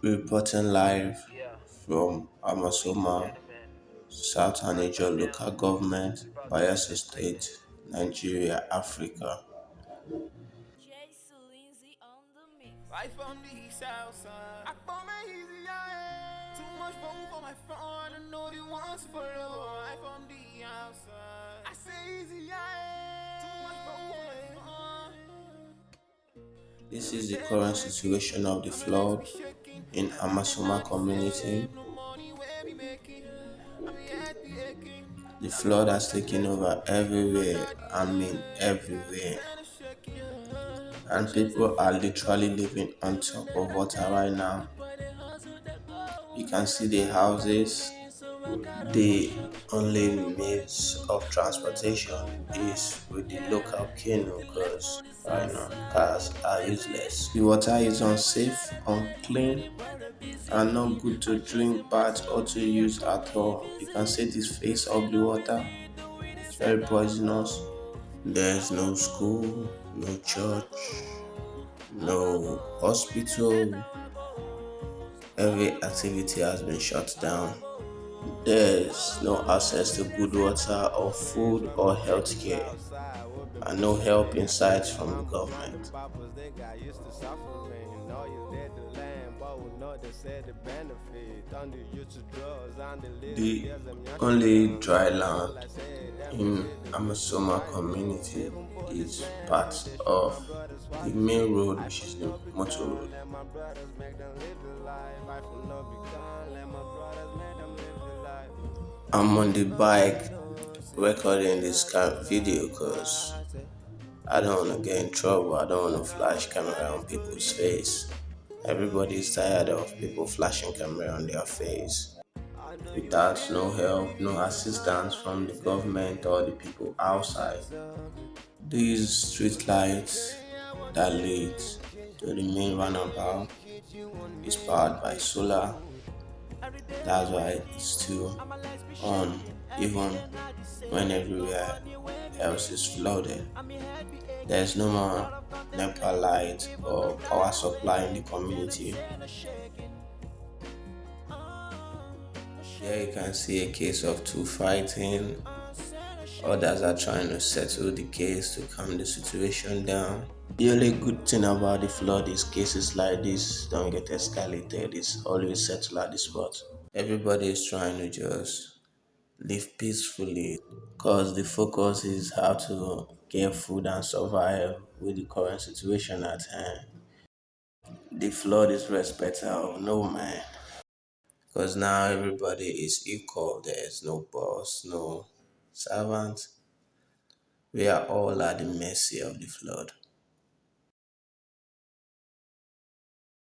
Reporting live Yeah, from ladies and Amassoma, gentlemen, South right Niger about now, Local Government, we're about to Bayelsa contemplate State, Nigeria, Africa. life on the south side. I found my easy, yeah. Too much phone for my phone, I know they want to follow. Life on the outside. I say easy, yeah. Too much phone for my phone. This Every is the day current breaking, situation of the and my legs be flood shaking. in Every day Amassoma not the community. same, no money where we making. I'm head be aching. The I know flood what has I taken get to, over no everywhere, daddy, I mean everywhere. stand a shaking. And people are literally living on top of water right now. You can see the houses. The only means of transportation is with the local canoe because right now cars are useless. The water is unsafe, unclean, and not good to drink, bath, or to use at all. You can see this face of the water. It's very poisonous. There's no school, no church, no hospital. Every activity has been shut down. There's no access to good water or food or healthcare, and no help in sight from the government. The only dry land in Amassoma community is part of the main road, which is the motor road. I'm on the bike recording this video because I don't want to get in trouble. I don't want to flash camera on people's face. Everybody is tired of people flashing camera on their face without no help, no assistance from the government or the people outside. These street lights that lead to the main roundabout is powered by solar. That's why it's still on even when everywhere else is flooded. There's no more NEPA light or power supply in the community. Here you can see a case of two fighting. Others are trying to settle the case to calm the situation down. The only good thing about the flood is cases like this don't get escalated. It's always settled at the spot. Everybody is trying to just live peacefully because the focus is how to get food and survive with the current situation at hand. The flood is respecter of no man because now everybody is equal. There is no boss, no servant. We are all at the mercy of the flood.